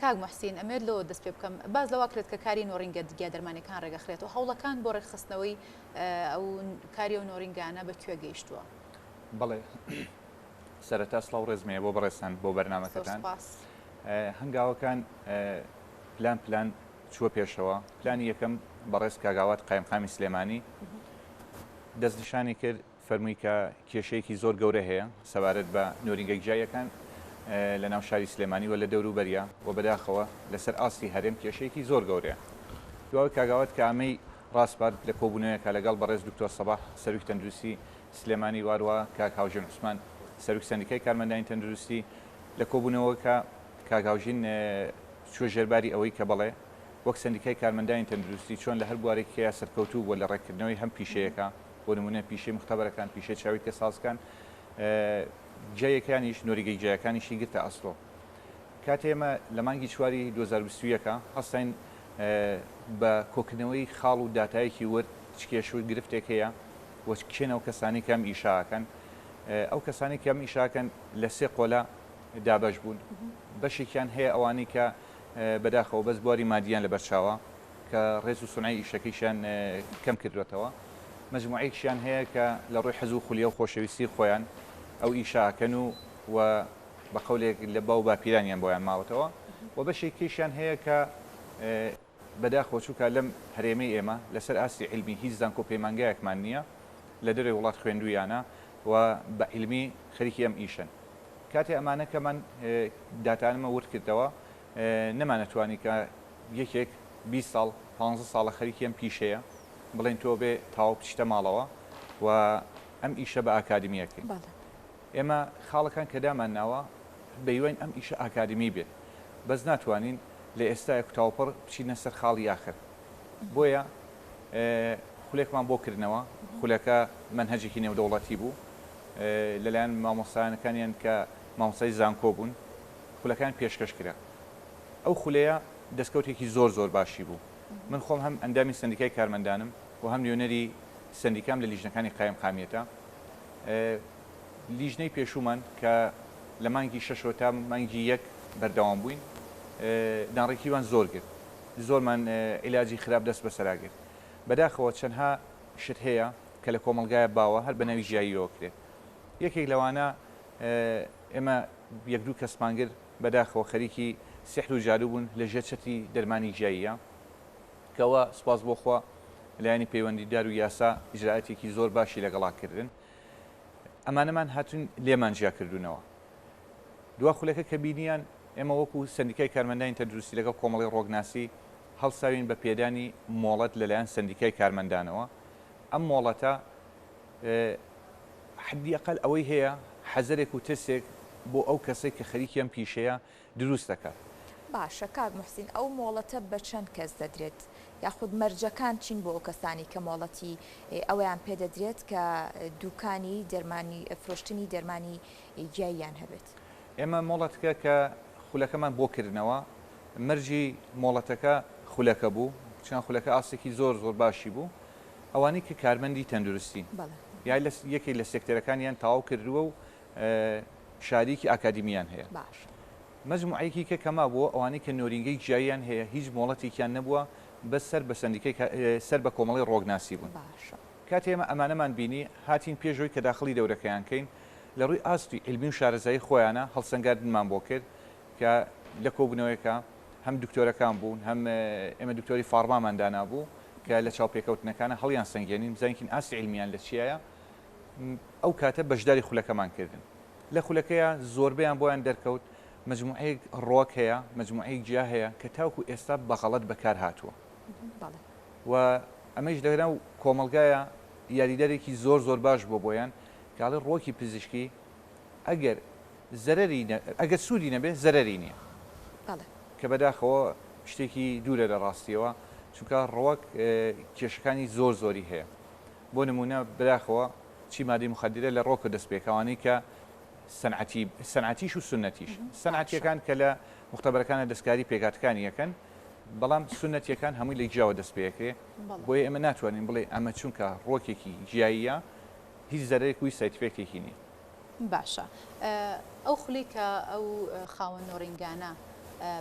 کاک محسین ئەمێت لەوە دەست پێ بکەم باز لەواکرێت کە کاری نۆڕینگە دیگە دەرمانەکان ڕێگەخرێت و هەوڵەکان بۆ ڕێکخستنەوەی ئەو کاری و نۆڕینگانە بەکوێ گەیشتووە. بەڵێ سەرەتا سڵاو ڕێزمەیە بۆ بەڕێستان بۆ بەرنامەکەتان. هەنگاوەکان پلان چووە پێشەوە. پلانی یەکەم بەڕێز کاگاوات قایمقامی سلێمانی دەستنیشانی کرد فەرمووی کە کێشەیەکی زۆر گەورە هەیە سەبارەت بە نۆرینگە گیاییەکان لە ناو شاری سلێمانی و لە دەوروبەریە و بەداخەوە لەسەر ئاستی هەرێم کێشەیەکی زۆر گەورەیە. دواوی کاگاوات کە ئەمەی ڕاستپات لە کۆبوونەوەیەکە لەگەڵ بەڕێز دکتۆر سەباح سەرروی تەندروستی سلێمانی واروە کاک هاوژین عوسمان سەرروی سەندیکای کارمەندانی تەندروستی لە کۆبوونەوەکە کاک هاوژین چوە ژێرباری ئەوەی کە بڵێ وەک سەندیکای کارمەندانی تەندروستی چۆن لە هەر بوارێکەیە سەرکەوتوو بۆ لە ڕێککردنەوەی هەم پیشەیەەکە بۆ نمونە پیشەی مختبەرەکان پیشەی چاوی کە سازکان جایەکانیش نۆریگەی جایەکانیشی گرتە ئەسڵۆ. کاتێ ئێمە لە مانگی چواری 2020ەکە هەستین بە کۆکردنەوەی خاڵ و داتایەکی ورد چکێشوی گرفتێک هەیە وە کێنەوە کەسانی کەم ئیشاکەن ئەو کەسانی کەم ئیشاکەن لە سێ قۆلا دابەش بوون بەشێکیان هەیە ئەوانی کە بەداخەوە بەس بواری مادیان لە بەرچاوە کە ڕێز و سونای ئیشەکەیشیان کەم کردوێتەوە مەجموعەیەکیان هەیە کە لە ڕۆی حەز و خولیە و خۆشەویستی خۆیان ئەو ئیشاکەن و بە قەولێک لە باو باپیرانیان بۆیان ماوەتەوە و بەشێکیشیان هەیە کە بەداخەوە چووکە لەم هەرێمەی ئێمە لەسەر ئاستی علمی هیچ زانکۆ پەیمانگایەکمان نییە لە دەرێ وڵات خوێندویانە و بە علمی خەریکی ئەم ئیشن. کاتێ ئەمانە کە من داتانمە ورد کردەوە نەمانەتوانی کە یەکێک 20 ساڵ 15 ساڵە خەریکی ئەم پیشەیە بڵێن تۆ بێ تاو پشتە ماڵەوە و ئەم ئیشە بە ئاکادمیەکەین. ئێمە خاڵەکان کە دامان ناوە بەیوەین ئەم ئیشە ئاکادمی بێت بەس ناتوانین لە ئێستای کوتاوپڕ بچینە سەر خاڵی آخر. بۆیە خولێکمان بۆ کردنەوە خولەکە منهەجێکی نێودەوڵەتی بوو لەلایەن مامۆستایانەکانیان کە مامۆستای زانکۆ بوون خولەکان پێشکەش کرا. ئەو خولەیە دەستکەوتێکی زۆر باشی بوو. من خۆم هەم ئەندامی سندیکای کارمەندانم و هەم نوێنەری سندیکام لە لیژنەکانی قایمقامیەتە. لیژنەی پێشومان کە لە مانگی 6 تا مانگی 1 بەردەوام بووین دانڕێکیوان زۆر کرد زۆرمان عیلاجی خراپ دەست بەسەراگرت. بەداخەوە چەندها شت هەیە کە لە کۆمەلگایە باوە هەر بە ناوی ژیاییەوە کرێت. یەکێک لەوانە ئێمە یەک دوو کەسمانگر بەداخەوە خەریکی سحر و جادو بوون لە ژێرچەتی دەرمانی ژیاییە کەەوە سپاس بۆخوا لایەنی پەیوەندیدار و یاسا ئیجرائەتێکی زۆر باشی لەگەڵاکردن. ئەمانەمان هاتوون لێمان جیا کردوونەوە. دوا خولەکە کە بینیان ئێمە وەکو سندیکای کارمەندانی تەندروستی لەگەڵ کۆمەڵی ڕۆگناسی هەڵساوین بە پێدانی مۆڵەت لەلایەن سندیکای کارمەندانەوە. ئەم مۆڵەتە حدیەقەل ئەوەی هەیە حەزەرێک و ترسێک بۆ ئەو کەسێک کە خەریکی ئەم پیشەیە دروست دەکات. باشە کاک محسین ئەو مۆڵەتە بە چەند کەس دەدرێت یاخود مەرجەکان چین بۆ ئەو کەسانی کە مۆڵەتی ئەویان پێدەدرێت کە دوکانی دەرمانی فرۆشتنی دەرمانی گیاییان هەبێت؟ ئێمە مۆڵەتەکە کە خولەکەمان بۆ کردنەوە مەرجی مۆڵەتەکە خولەکە بوو چەند خولەکە ئاسێکی زۆر باشی بوو ئەوانی کە کارمەندی تەندروستی یا یەکێک لە سێکتەرەکانیان تەواو کردووە و شاریکی ئاکادمیان هەیە. مەجموعەیەکی کە کەما بووە ئەوانەی کە نۆرینگەی گیاییان هەیە هیچ مۆڵەتێکیان نەبووە بەس سەر بە کۆمەڵی ڕۆگناسی بوون. کاتێ ئێمە ئەمانەمان بینی هاتین پێشەوەی کە داخلی دەورەکەیان کەین لە ڕووی ئاستی علمی و شارەزایی خۆیانە هەڵسەنگاردنمان بۆ کرد کە لە کۆبوونەوەیەکە هەم دکتۆرەکان بوون هەم ئێمە دکتۆری فارماماندانا بوو کە لە چاوپێکەوتنەکانە هەڵیان سەنگێنین بزانین ئاستی علمیان لە چیایە ئەو کاتە بەشداری خولەکەمان کردن. لە خولەکەیە زۆربیان بۆیان دەرکەوت مجموعەیەک ڕۆک هەیە مجموعەیەک جیا هەیە کە تاوکو ئێستا بەغەڵەت بەکار هاتووە و ئەمەش لەناو کۆمەلگایە یاریدەرێکی زۆر باش بۆ بۆیان کاڵی ڕۆکی پزیشکی ئەگەر سوودی نەبێ زەرەری نییە کە بەداخەوە شتێکی دوورە لە ڕاستیەوە چونکە ڕۆک کێشەکانی زۆری هەیە. بۆ نمونە بەداخەوە چی مادەی مخدرە لە ڕۆکە دەست پێکەوانی کە سەنعەتیش و سنەتیش سەنعەتیەکان کە لە مختبەرەکانە دەستکاری پێکاتەکانی یەکەن بەڵام سنەتیەکان هەمووی لە جیاوە دەست پێەکرێ بۆیە ئێمە ناتوانین بڵێ ئەمە چونکە ڕۆکێکی جیاییە هیچ زەرێک وی سایتفێکێکی نییە. باشە ئەو خولی کە ئەو خاوەن نۆڕینگانە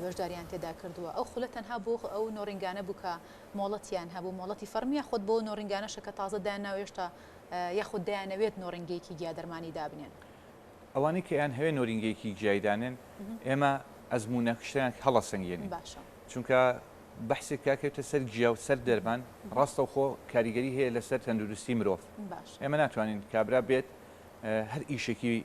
بەشداریان تێدا کردووە ئەو خولە تەنها بۆ ئەو نۆڕنگانە بوو کە مۆڵەتیان هەبوو مۆڵەتی فەرمیە خۆت بۆ نۆڕنگانەشە کە تازە دایان هێشتا یاخود دەیانەوێت نۆڕنگەیەکی گیا دەرمانی دابنێن ئەوانەی کە یان هەوێ نۆرینگەیەکی گیایدانن ئێمە ئەزمونە هەڵە سنگێنی باشە چونکە بەحسێک کاکەوێتە سەر گیا و سەر دەرمان ڕاستە خۆ کاریگەری هەیە لەسەر تەندروستی مرۆڤ ئێمە ناتوانین کابرا بێت هەر ئیشێکی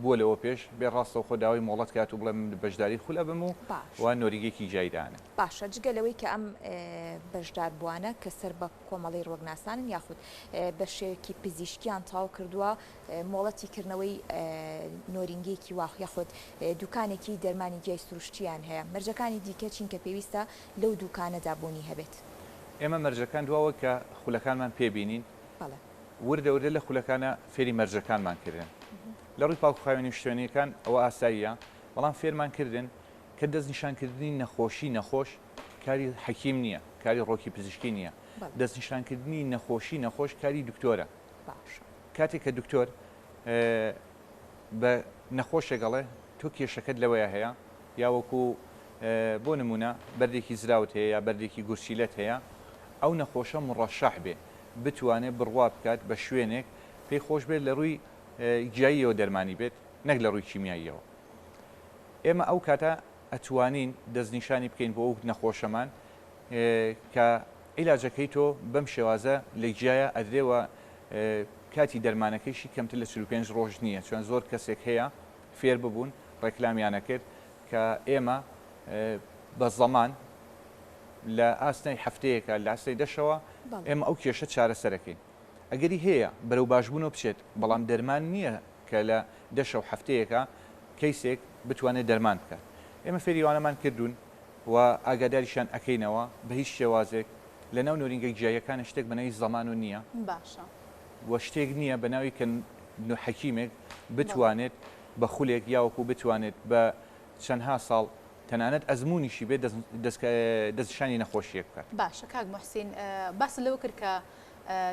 بۆ لەوە پێش بێ ڕاستە خۆ داوای مۆڵەت کات و بڵێ بەشداری خولە بم و نۆریگەیەکی جایدانە باشە جگەلەوەی کە ئەم بەشدار بووانە کە سەر بە کۆمەڵی ڕۆگناسانن یاخود بە شێوەیەکی پزیشکیان تاو کردووە مۆڵەتی کردنەوەی نۆرینگەیەکی واخ یاخود دوکانێکی دەرمانی گیای سروشتیان هەیە مەرجەکانی دیکە چین کە پێویستە لەو دوکانەدا بوونی هەبێت ئێمە مەرجەکان دواوە کە خولەکانمان پێبینین وردە لە خولەکانە فێری مەرجەکانمان کردن لە ڕووی پاڵخاوێنی شوێنەکان ئەوە ئاساییە بەڵام فێرمان کردن کە دەستنیشانکردنی نەخۆشی نەخۆش کاری حەکیم نییە کاری ڕۆکی پزیشکی نییە دەستنیشانکردنی نەخۆشی نەخۆش کاری دکتۆرە کاتێک کە دکتۆر بە نەخۆشێگەڵێ تۆ کێشەکەت لەوەیە هەیە یاوەکو بۆ نمونە بەردێکی زراوت هەیە یا بەردێکی گورچیلەت هەیە ئەو نەخۆشە مڕەشەح بێ بتوانێت بڕوا بکات بە شوێنێک پێی خۆش بێت لە ڕووی گیاییەوە دەرمانی بێت نەک لە ڕووی کیمیاییەوە ئێمە ئەو کاتە ئەتوانین دەستنیشانی بکەین بۆ ئەو نەخۆشەمان کە عیلاجەکەی تۆ بەم شێوازە لە گیایە ئەدرێەوە کاتی دەرمانەکەیشی کەمتر لە 45 ڕۆژ نییە چۆن زۆر کەسێک هەیە فێر ببوون ڕێکلامیانە کرد کە ئێمە بە زەمان لە ئاستەی هەفتەیەکە لە ئاستەی دەشەوە ئێمە ئەو کێشە چارەسەرەکەین ئەگەری هەیە بەرەو باشبوونەوە بچێت بەڵام دەرمان نییە کە لە دەشە و هەفتەیەکە کەیسێک بتوانێت دەرمان بکات ئێمە فێریوانەمان کردوون و ئاگاداریشان ئەەکەینەوە بە هیچ شێوازێک لە ناو نۆرینگە گیایەکانە شتێک بەناوی زەمان و نییە وە شتێک نییە بەناوی کە حەکیمێک بتوانێت بە خولێک یاوەکو بتوانێت بە چەندها ساڵ تەنانەت ئەزمونیشی بێت دەستشانی نەخۆشیەک بکات باشە کاک محسین باس لەوە کرد کە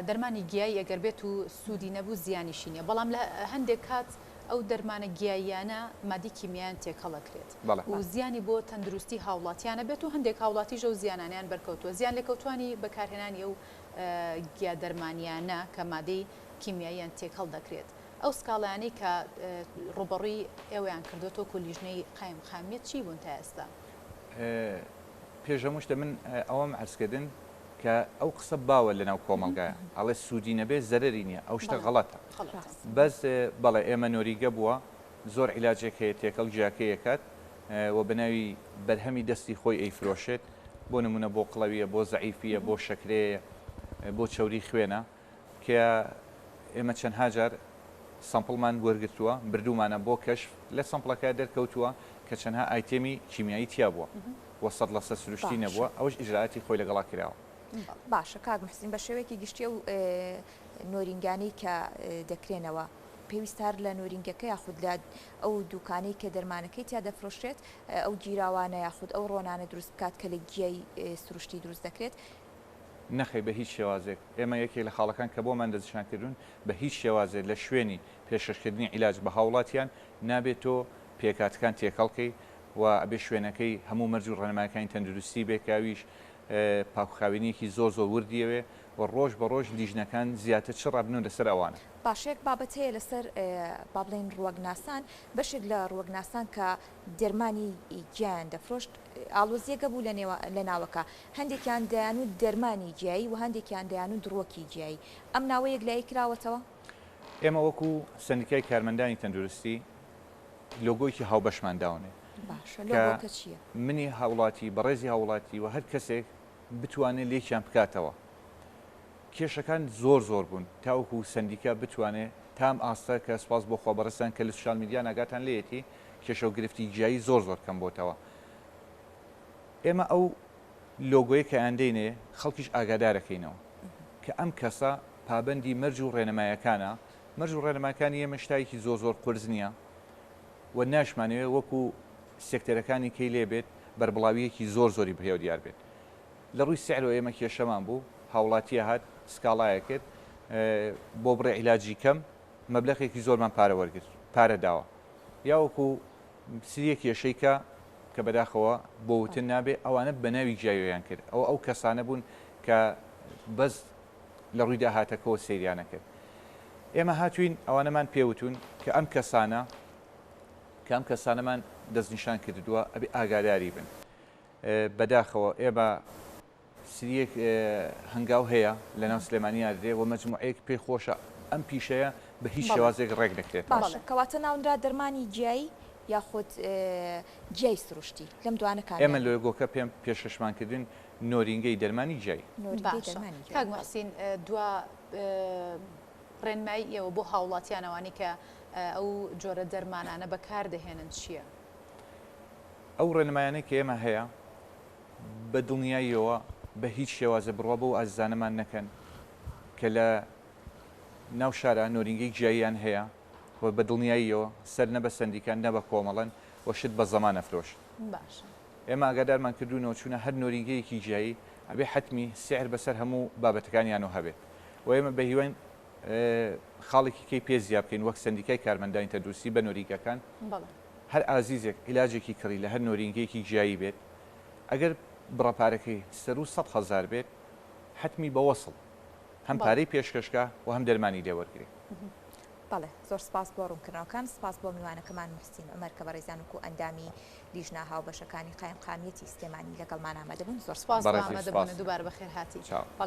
دەرمانی گیایی ئەگەر بێت و سوودی نەبوو زیانیشی نیە بەڵام لە هەندێک کات ئەو دەرمانە گیاییانە مادی کیمیان تێکەڵەکرێت و زیانی بۆ تەندروستی هاوڵاتیانە بێت و هەندێک هاوڵاتی ژە و زیانانیان بەرکەوتووە زیان لێکەوتوانی بەکارهێنانی ئەو گیا دەرمانیانە کە مادەی کیمیاییان تێکەڵ دەکرێت ئەو سکاڵیانەی کە ڕوبەڕووی ئێوەیان کردوێتەوە کولیژنەی قایم خامیت چی بوون تا ئێستا پێشەموشتە من ئەوەم عرزکردن کە ئەو قسە باوە لەناو کۆمەلگایە ئەڵێ سوودی نەبێ زەرری نییە ئەو شتە غەڵەتە بەس بەڵێ ئێمە نۆریگە بووە زۆر عیلاجێک هەیە تێکەڵ جیاکەیەکات و بەناوی بەرهەمی دەستی خۆی ئەیفرۆشێت بۆ نمونە بۆ قڵەویە بۆ زەعیفیە بۆ شەکرەیە بۆ چەوری خوێنە کە ئێمە چەند هاجار سامپڵمان وەرگرتووە بردومانە بۆ کەشف لە سامپڵەکە دەرکەوتووە کە چەندها ئایتێمی کیمیایی تیا بووە وە 100% سروشتی نەبووە ئەوش ئیجراعاتی خۆی لەگەڵا کراوە باشە کاک محسین بە شێوەیەکی گشتی و نۆرینگانی کە دەکرێنەوە پێویستار لە نۆرینگەکە یاخود لە ئەو دوکانەی کە دەرمانەکەی تیا دەفرۆشێت ئەو گیراوانە یاخود ئەو ڕۆنانە دروست بکات کە لە گیای سروشتی دروست دەکرێت نەخەی بە هیچ شێوازێک ئێمە یەکێک لە خاڵەکان کە بۆمان دەستنیشان کردوون بە هیچ شێوازێک لە شوێنی پێشکەشکردنی عیلاج بە هاوڵاتیان نابێت تۆ پێکاتەکان تێکەڵکەی و ئەبێ شوێنەکەی هەموو مەرج و ڕێنمایەکانی تەندروستی بێکاویش پاکخاوێنێکی زۆر وردیەوێ و ڕۆژ بە ڕۆژ لیژنەکان زیاتر چ ڕابنەوە لەسەر ئەوانە باشێک بابەت هەیە لەسەر با بڵێن ڕوەگناسان بەشێک لە ڕوەگناسان کە دەرمانی گیان دەفرۆشت ئاڵۆزیەکە بوو لە ناوەکە هەندێکیان دەیان و دەرمانی گیایی و هەندێکیان دەیان و درۆکی گیایی ئەم ناوەیەک لای کراوەتەوە ئێمە وەکو سندیکای کارمەندانی تەندروستی لۆگۆیکی هاوبەشمان داونێ منی هاوڵاتی بەڕێزی هاوڵاتی و هەر کەسێک بتوانێت لێکیان بکاتەوە کێشەکان زۆر بوون تاوەکو سندیکا بتوانێت تام ئاستە کە سپاس بۆ خۆبەرستان کە لە سوشال میدیا ناگاتان لێتی کێشە و گرفتی گیایی زۆر کەم بۆتەوە ئێمە ئەو لۆگۆی کە ئەندەینێ خەڵکیش ئاگادارەکەینەوە کە ئەم کەسە پابەندی مەرج و ڕێنەمایەکانە مەرج و ڕێنەماکانی ئێمە شتایەکی زۆر قورس نییە و ناشمانەوێت وەکو سێکتەرەکانی کەی لێ بێت بەربڵاویەکی زۆری بهێو دیار بێت لە ڕووی سعرەوە ئێمە کێشەمان بوو هاوڵاتیە هات سکاڵایە کرد بۆ بڕێ عیلاجی کەم مەبلەغێکی زۆرمان پارە وەرگرت پارە داوە یا وەکو سریە کێشەی کە کە بەداخەوە بۆ وتن نابێ ئەوانە بە ناوی گیاییان کرد ئەو کەسانە بوون کە بەس لە ڕووی داهاتەکەەوە سەیریانە کرد. ئێمە هاتوین ئەوانەمان پێوتون کە ئەم کەسانەمان دەستنیشان کردووە ئەبێ ئاگاداری بن. بەداخەوە ئێمە سریەک هەنگاو هەیە لە ناو سلێمانیا درێ و مەجموعەیەک پێی خۆشە ئەم پیشەیە بە هیچ شێوازێک ڕێک دەکرێت. باش کەواتە ناونرا دەرمانی گیایی یاخود گیای سروشتی لەم دوانەکان ئێمە لۆگۆکە پێم پێشەشمانکردن نۆرینگەی دەرمانی گیایی. کاک موحسین دوا ڕێنمایی ئێوە بۆ هاوڵاتیانەوانی کە ئەو جۆرە دەرمانانە بەکاردەهێنن چییە؟ ئەو ڕێنمایانەی کە ئێمە هەیە بە دڵنیاییەوە بە هیچ شێوازە بڕوا بۆ ئازانەمان نەکەن کە لە ناو شارە نۆرینگەی گیاییان هەیە و بە دڵنیاییەوە سەر نە بە سندیکان نە بە کۆمەڵەن و شت بە زەمان ئەفرۆش. ئێمە ئاگادارمان کردوونەوە چوونە هەر نۆرینگەیەکی گیایی ئەبێ حتمی سعر بەسەر هەموو بابەتەکانیانەوە هەبێت و ئێمە بە هیوان خاڵێکی کەی پێ زیاد بکەین وەک سندیکای کارمەندانی تەندروستی بە نۆرینگەکان هەر ئازیزێک عیلاجێکی کڕی لە هەر نۆرینگەیەکی گیایی بێت ئەگەر بڕەپارەکەی سەر و 100,000 بێت حتمی بە وەسڵ هەم پارەی پێشکەشکە و هەم دەرمانی لێوەرگێت. بەڵێ زۆر سپاس بۆ ڕوونکردنەوەکان سپاس بۆ میوانەکەمان موحسین عومەر کە بەڕێزان و ئەندامی لیژنا هاوبەشەکانی قایم قامیەتی سلێمانی لەگەڵمان ئامادەبوون. زۆر سپاس بۆ ئامادەبوون دووبارە بەخێر هاتی.